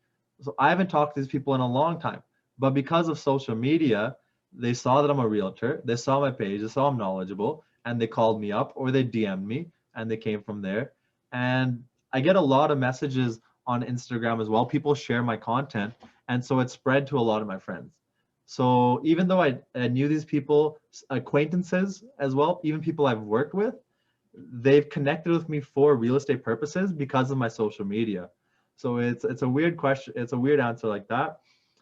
So I haven't talked to these people in a long time, but because of social media, they saw that I'm a realtor, they saw my page, they saw I'm knowledgeable, and they called me up or they DM'd me and they came from there. And I get a lot of messages on Instagram as well. People share my content, and so it spread to a lot of my friends. So even though I knew these people, acquaintances as well, even people I've worked with, they've connected with me for real estate purposes because of my social media. So it's a weird question. It's a weird answer like that.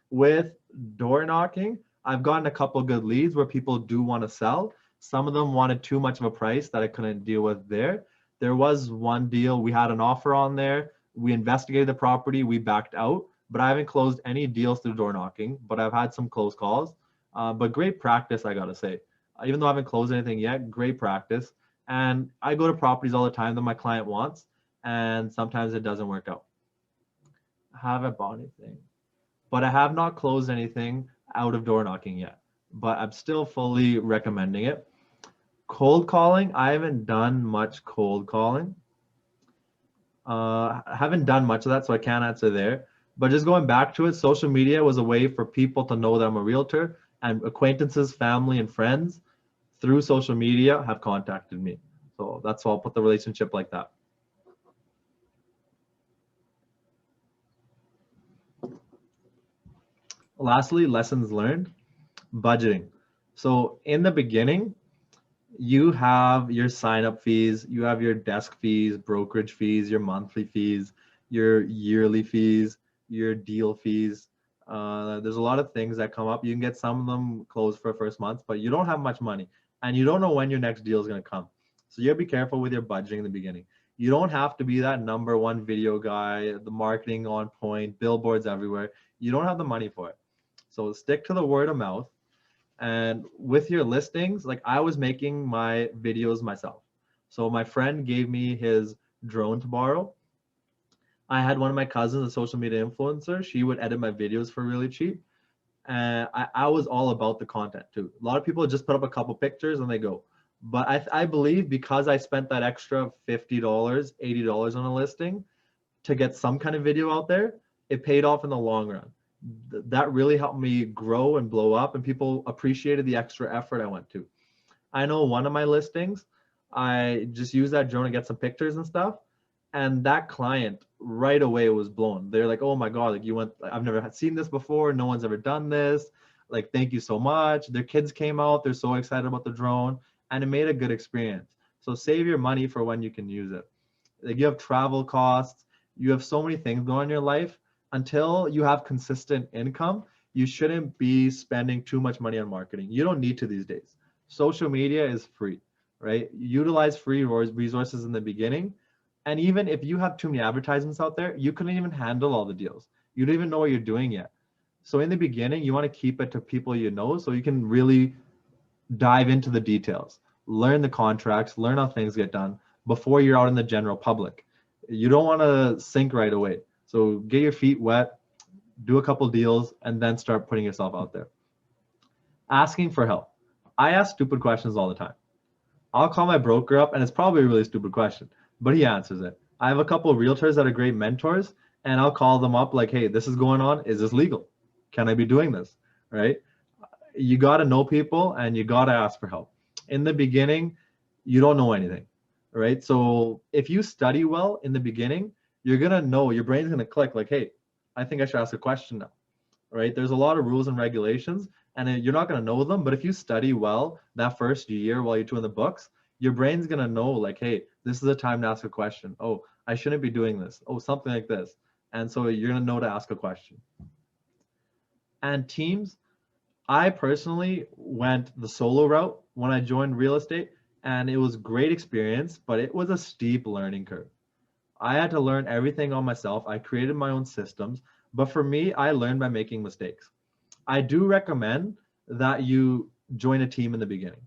With door knocking, I've gotten a couple good leads where people do want to sell. Some of them wanted too much of a price that I couldn't deal with there. There was one deal, we had an offer on there. We investigated the property, we backed out, but I haven't closed any deals through door knocking, but I've had some close calls. But great practice, I gotta say. Even though I haven't closed anything yet, great practice. And I go to properties all the time that my client wants, and sometimes it doesn't work out. I haven't bought anything, but I have not closed anything out of door knocking yet, but I'm still fully recommending it. Cold calling, I haven't done much cold calling. I haven't done much of that, so I can't answer there. But just going back to it, social media was a way for people to know that I'm a realtor, and acquaintances, family, and friends through social media have contacted me. So that's why I'll put the relationship like that. Lastly, lessons learned, budgeting. So in the beginning, you have your sign up fees, you have your desk fees, brokerage fees, your monthly fees, your yearly fees, your deal fees. There's a lot of things that come up. You can get some of them closed for first month, but you don't have much money and you don't know when your next deal is going to come. So you have to be careful with your budgeting in the beginning. You don't have to be that #1 video guy, the marketing on point, billboards everywhere. You don't have the money for it. So stick to the word of mouth. And with your listings, like I was making my videos myself. So my friend gave me his drone to borrow. I had one of my cousins, a social media influencer. She would edit my videos for really cheap. And I was all about the content too. A lot of people just put up a couple pictures and they go. But I believe because I spent that extra $50, $80 on a listing to get some kind of video out there, it paid off in the long run. That really helped me grow and blow up, and people appreciated the extra effort I went to. I know one of my listings, I just used that drone to get some pictures and stuff, and that client right away was blown. They're like, oh my God, like you went, I've never seen this before, no one's ever done this, like thank you so much. Their kids came out, they're so excited about the drone, and it made a good experience. So save your money for when you can use it. Like you have travel costs, you have so many things going on in your life. Until you have consistent income, you shouldn't be spending too much money on marketing. You don't need to these days. Social media is free, right? Utilize free resources in the beginning. And even if you have too many advertisements out there, you couldn't even handle all the deals. You don't even know what you're doing yet. So in the beginning, you want to keep it to people you know so you can really dive into the details, learn the contracts, learn how things get done before you're out in the general public. You don't want to sink right away. So get your feet wet, do a couple deals, and then start putting yourself out there. Asking for help. I ask stupid questions all the time. I'll call my broker up, and it's probably a really stupid question, but he answers it. I have a couple of realtors that are great mentors, and I'll call them up like, hey, this is going on. Is this legal? Can I be doing this? Right? You got to know people and you got to ask for help. In the beginning, you don't know anything, right? So if you study well in the beginning, you're going to know, your brain's going to click like, hey, I think I should ask a question now, right? There's a lot of rules and regulations and you're not going to know them. But if you study well that first year while you're doing the books, your brain's going to know like, hey, this is a time to ask a question. Oh, I shouldn't be doing this. Oh, something like this. And so you're going to know to ask a question. And teams, I personally went the solo route when I joined real estate, and it was a great experience, but it was a steep learning curve. I had to learn everything on myself. I created my own systems, but for me, I learned by making mistakes. I do recommend that you join a team in the beginning.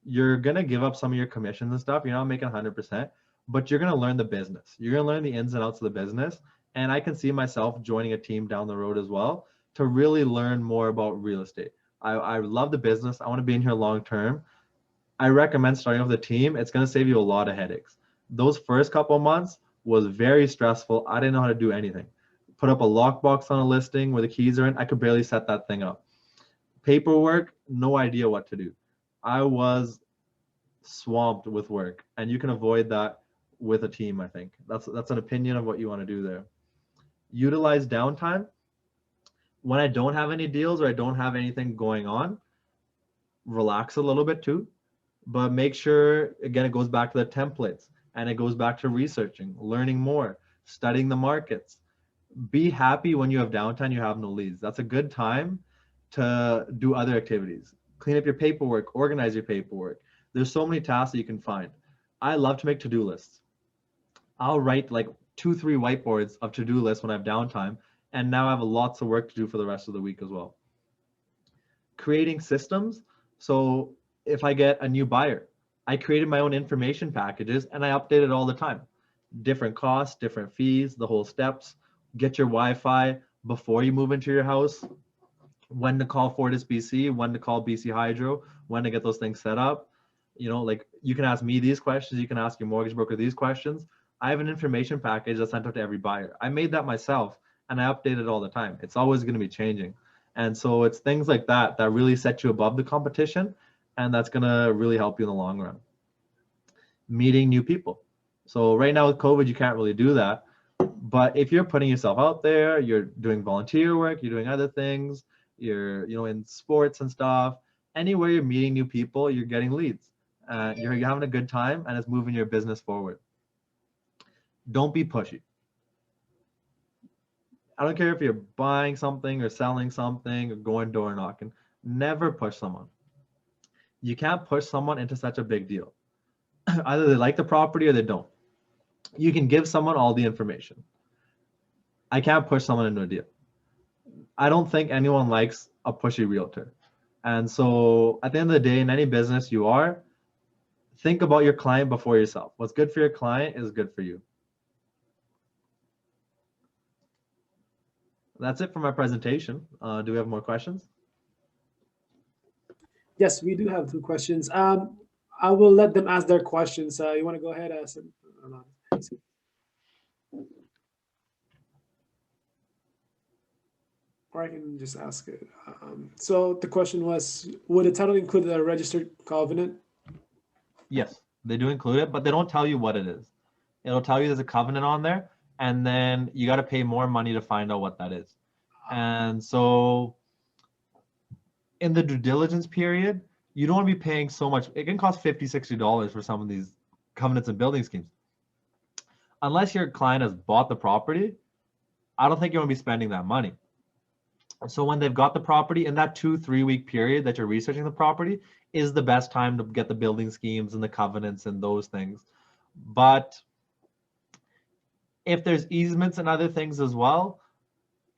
You're going to give up some of your commissions and stuff. You're not making 100%, but you're going to learn the business. You're going to learn the ins and outs of the business. And I can see myself joining a team down the road as well to really learn more about real estate. I love the business. I want to be in here long term. I recommend starting off the team. It's going to save you a lot of headaches. Those first couple months was very stressful. I didn't know how to do anything. Put up a lockbox on a listing where the keys are in. I could barely set that thing up. Paperwork, no idea what to do. I was swamped with work, and you can avoid that with a team. I think that's an opinion of what you want to do there. Utilize downtime. When I don't have any deals or I don't have anything going on, relax a little bit too, but make sure, again, it goes back to the templates and it goes back to researching, learning more, studying the markets. Be happy when you have downtime, you have no leads. That's a good time to do other activities. Clean up your paperwork, organize your paperwork. There's so many tasks that you can find. I love to make to-do lists. I'll write like 2-3 whiteboards of to-do lists when I have downtime, and now I have lots of work to do for the rest of the week as well. Creating systems. So if I get a new buyer, I created my own information packages and I update it all the time. Different costs, different fees, the whole steps. Get your Wi-Fi before you move into your house. When to call Fortis BC, when to call BC Hydro, when to get those things set up. You know, like you can ask me these questions, you can ask your mortgage broker these questions. I have an information package that's sent out to every buyer. I made that myself and I update it all the time. It's always going to be changing. And so it's things like that that really set you above the competition, and that's going to really help you in the long run. Meeting new people. So right now with COVID, you can't really do that. But if you're putting yourself out there, you're doing volunteer work, you're doing other things, you're in sports and stuff, anywhere you're meeting new people, you're getting leads. You're having a good time and it's moving your business forward. Don't be pushy. I don't care if you're buying something or selling something or going door knocking. Never push someone. You can't push someone into such a big deal. Either they like the property or they don't. You can give someone all the information. I can't push someone into a deal. I don't think anyone likes a pushy realtor. And so at the end of the day, in any business you are, think about your client before yourself. What's good for your client is good for you. That's it for my presentation. Do we have more questions?
Yes, we do have 2 questions. I will let them ask their questions. You want to go ahead, or I can just ask it. So the question was, would the title include a registered covenant?
Yes, they do include it, but they don't tell you what it is. It'll tell you there's a covenant on there, and then you got to pay more money to find out what that is. And so in the due diligence period, you don't want to be paying so much. It can cost $50, $60 for some of these covenants and building schemes. Unless your client has bought the property, I don't think you want to be spending that money. So when they've got the property, in that 2-3 week period that you're researching the property is the best time to get the building schemes and the covenants and those things. But If there's easements and other things as well,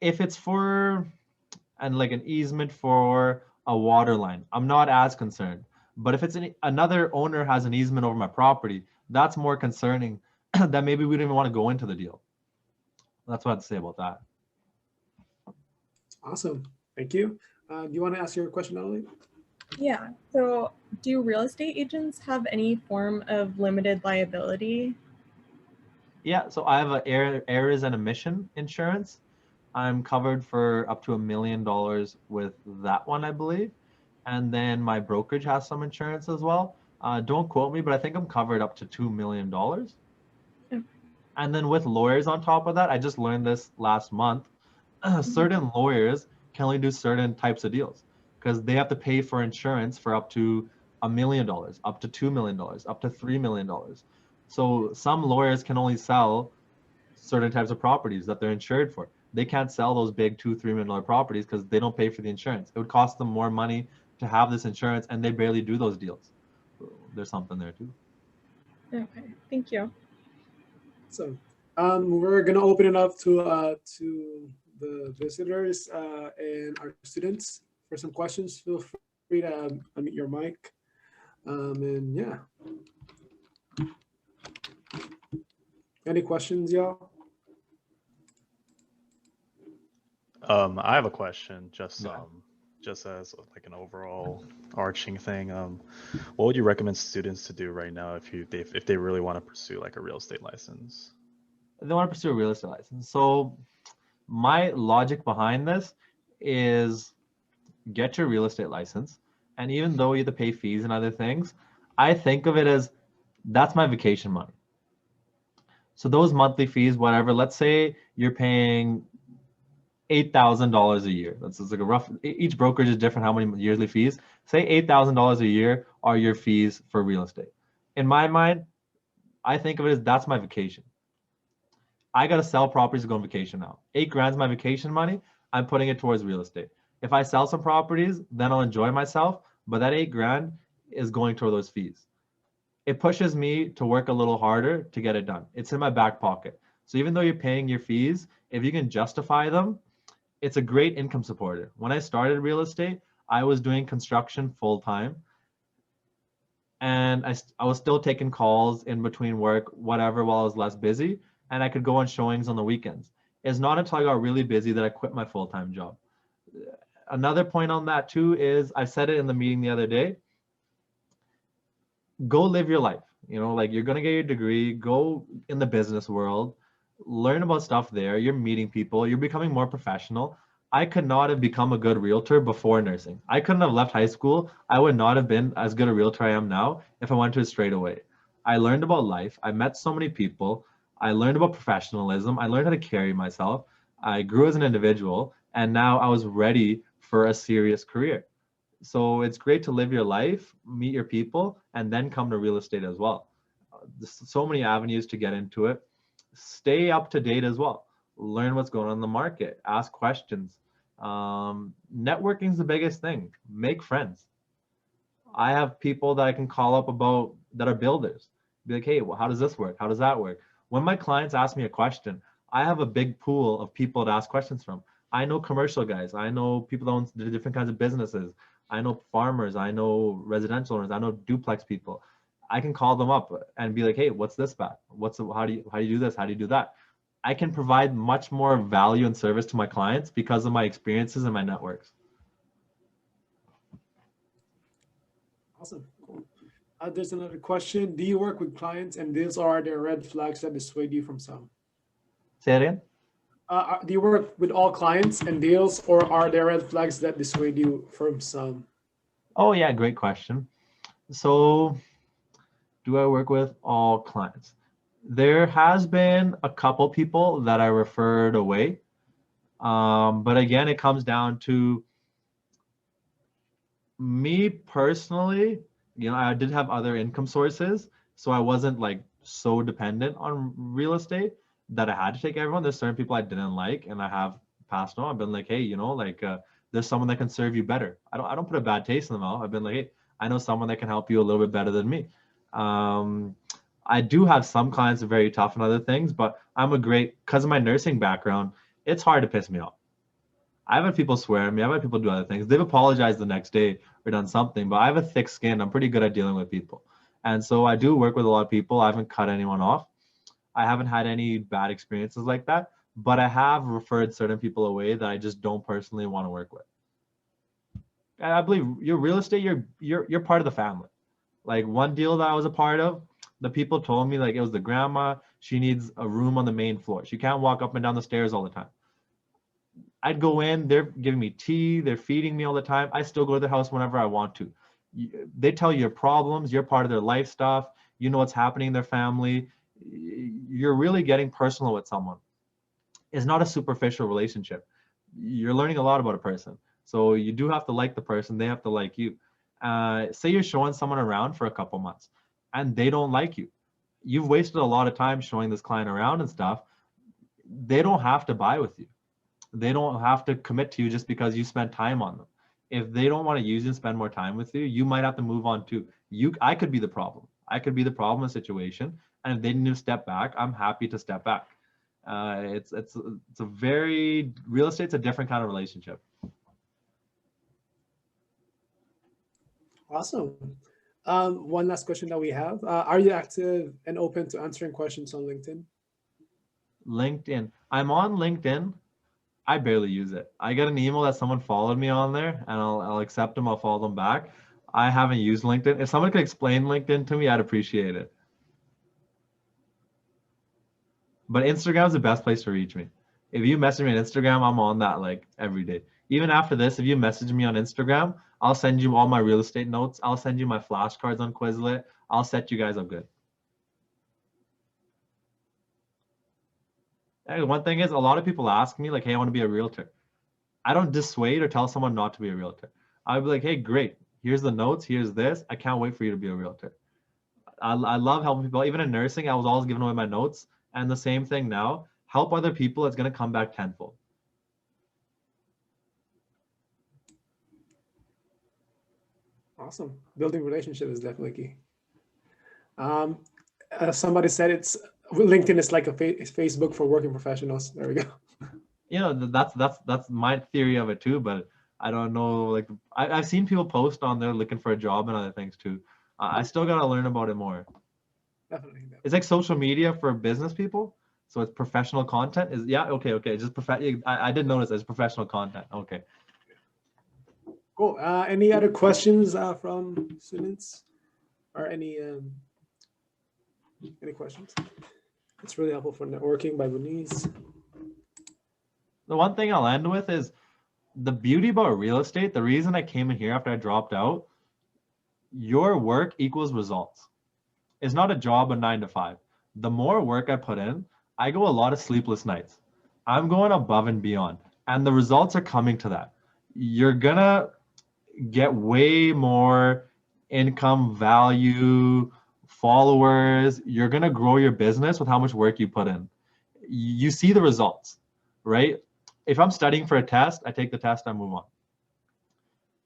if it's for and like an easement for a water line, I'm not as concerned. But if another owner has an easement over my property, that's more concerning that maybe we don't even want to go into the deal. That's what I'd say about that.
Awesome. Thank you. Do you want to ask your question, Natalie?
Yeah. So, do real estate agents have any form of limited liability?
Yeah, so I have a errors and omission insurance. I'm covered for up to $1 million with that one, I believe. And then my brokerage has some insurance as well. Don't quote me, but I think I'm covered up to $2 million.
Okay.
And then with lawyers on top of that, I just learned this last month. Certain lawyers can only do certain types of deals because they have to pay for insurance for up to $1 million, up to $2 million, up to $3 million. So some lawyers can only sell certain types of properties that they're insured for. They can't sell those big $2-3 million properties because they don't pay for the insurance. It would cost them more money to have this insurance, and they barely do those deals. So there's something there too.
Okay. Thank you.
So we're gonna open it up to the visitors and our students for some questions. Feel free to unmute your mic. And yeah. Any questions, y'all?
I have a question,
Yeah.
just as like an overall arching thing. What would you recommend students to do right now if they really want to pursue like a real estate license?
They want to pursue a real estate license. So my logic behind this is get your real estate license. And even though you have to pay fees and other things, I think of it as that's my vacation money. So those monthly fees, whatever, let's say you're paying $8,000 a year. That's like a rough, each brokerage is different how many yearly fees. Say $8,000 a year are your fees for real estate. In my mind, I think of it as that's my vacation. I got to sell properties to go on vacation now. 8 grand is my vacation money. I'm putting it towards real estate. If I sell some properties, then I'll enjoy myself. But that 8 grand is going toward those fees. It pushes me to work a little harder to get it done. It's in my back pocket. So even though you're paying your fees, if you can justify them, it's a great income supporter. When I started real estate, I was doing construction full time. And I was still taking calls in between work, whatever, while I was less busy. And I could go on showings on the weekends. It's not until I got really busy that I quit my full time job. Another point on that too is I said it in the meeting the other day, go live your life. Like you're gonna get your degree, go in the business world, learn about stuff there. You're meeting people, you're becoming more professional. I could not have become a good realtor before nursing. I couldn't have left high school. I would not have been as good a realtor I am now if I went to it straight away. I learned about life. I met so many people. I learned about professionalism. I learned how to carry myself. I grew as an individual, and now I was ready for a serious career. So it's great to live your life, meet your people, and then come to real estate as well. There's so many avenues to get into it. Stay up to date as well. Learn what's going on in the market. Ask questions. Networking is the biggest thing. Make friends. I have people that I can call up about that are builders. Be like, hey, well, how does this work? How does that work? When my clients ask me a question, I have a big pool of people to ask questions from. I know commercial guys. I know people that own the different kinds of businesses. I know farmers. I know residential owners. I know duplex people. I can call them up and be like, hey, what's this about? How do you do this? How do you do that? I can provide much more value and service to my clients because of my experiences and my networks.
Awesome. Cool. There's another question. Do you work with clients and deals, or are there red flags that dissuade you from some?
Say it again.
Do you work with all clients and deals, or are there red flags that dissuade you from some?
Oh yeah, great question. So do I work with all clients? There has been a couple people that I referred away. But again, it comes down to me personally. I did have other income sources, so I wasn't like so dependent on real estate that I had to take everyone. There's certain people I didn't like, and I have passed on. I've been like, hey, there's someone that can serve you better. I don't put a bad taste in them out. I've been like, hey, I know someone that can help you a little bit better than me. I do have some clients that are very tough and other things, but because of my nursing background, it's hard to piss me off. I've had people swear at me. I've had people do other things. They've apologized the next day or done something, but I have a thick skin. I'm pretty good at dealing with people. And so I do work with a lot of people. I haven't cut anyone off. I haven't had any bad experiences like that, but I have referred certain people away that I just don't personally want to work with. And I believe your real estate, you're part of the family. Like one deal that I was a part of, the people told me like it was the grandma, she needs a room on the main floor. She can't walk up and down the stairs all the time. I'd go in, they're giving me tea, they're feeding me all the time. I still go to their house whenever I want to. They tell you your problems, you're part of their life stuff, you know what's happening in their family. You're really getting personal with someone. It's not a superficial relationship. You're learning a lot about a person. So you do have to like the person, they have to like you. Say you're showing someone around for a couple months and they don't like you. You've wasted a lot of time showing this client around and stuff. They don't have to buy with you. They don't have to commit to you just because you spent time on them. If they don't want to use you and spend more time with you, you might have to move on too. I could be the problem. I could be the problem in the situation. And if they need to step back, I'm happy to step back. It's a very real estate's a different kind of relationship.
Awesome. One last question that we have. Are you active and open to answering questions on LinkedIn?
LinkedIn. I'm on LinkedIn. I barely use it. I get an email that someone followed me on there and I'll accept them. I'll follow them back. I haven't used LinkedIn. If someone could explain LinkedIn to me, I'd appreciate it. But Instagram is the best place to reach me. If you message me on Instagram, I'm on that like every day. Even after this, if you message me on Instagram, I'll send you all my real estate notes. I'll send you my flashcards on Quizlet. I'll set you guys up good. And one thing is, a lot of people ask me like, hey, I want to be a realtor. I don't dissuade or tell someone not to be a realtor. I'll be like, hey, great. Here's the notes. Here's this. I can't wait for you to be a realtor. I love helping people. Even in nursing, I was always giving away my notes. And the same thing now. Help other people. It's going to come back tenfold.
Awesome. Building relationship is definitely key. Somebody said LinkedIn is like it's Facebook for working professionals. There we go.
You know, that's my theory of it too. But I don't know. Like I've seen people post on there looking for a job and other things too. I still got to learn about it more.
Definitely.
It's like social media for business people. So it's professional content. Okay. Just I did notice it's professional content. Okay.
Cool. Any other questions from students, or any questions? It's really helpful for networking by Benice.
The one thing I'll end with is the beauty about real estate. The reason I came in here after I dropped out, your work equals results. It's not a job, a 9 to 5. The more work I put in, I go a lot of sleepless nights. I'm going above and beyond, and the results are coming to that. You're gonna get way more income, value, followers. You're gonna grow your business with how much work you put in. You see the results, right? If I'm studying for a test, I take the test, I move on.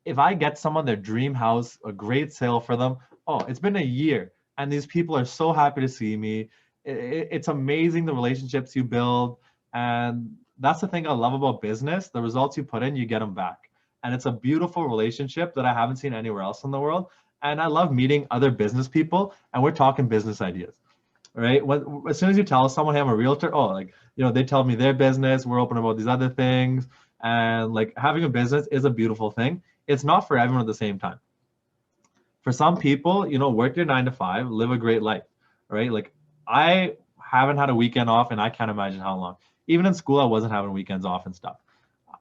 If I get someone their dream house, a great sale for them, oh, it's been a year and these people are so happy to see me. It's amazing the relationships you build. And that's the thing I love about business. The results you put in, you get them back. And it's a beautiful relationship that I haven't seen anywhere else in the world. And I love meeting other business people and we're talking business ideas, right? As soon as you tell someone, hey, I'm a realtor, oh, like, you know, they tell me their business, we're open about these other things. And like having a business is a beautiful thing. It's not for everyone at the same time. For some people, you know, work your 9 to 5, live a great life, right? Like I haven't had a weekend off and I can't imagine how long. Even in school, I wasn't having weekends off and stuff.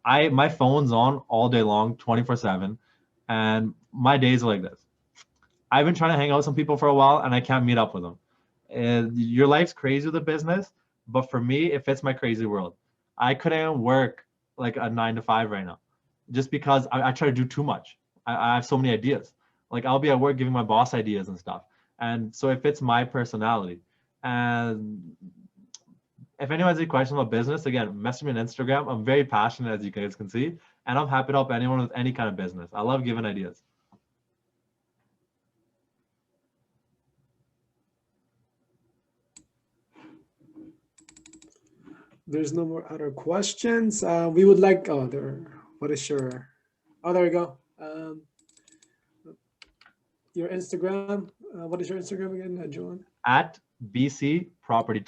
My phone's on all day long, 24/7, and my days are like this. I've been trying to hang out with some people for a while and I can't meet up with them. And your life's crazy with the business, but for me, it fits my crazy world. I couldn't work like a 9 to 5 right now just because I try to do too much. I have so many ideas. Like I'll be at work giving my boss ideas and stuff. And so it fits my personality. And if anyone has any questions about business, again, message me on Instagram. I'm very passionate, as you guys can see, and I'm happy to help anyone with any kind of business. I love giving ideas.
there's no more other questions, we would like, oh, there, what is your, oh, there we go. Your Instagram, what is your Instagram again, Jewan?
At BC Property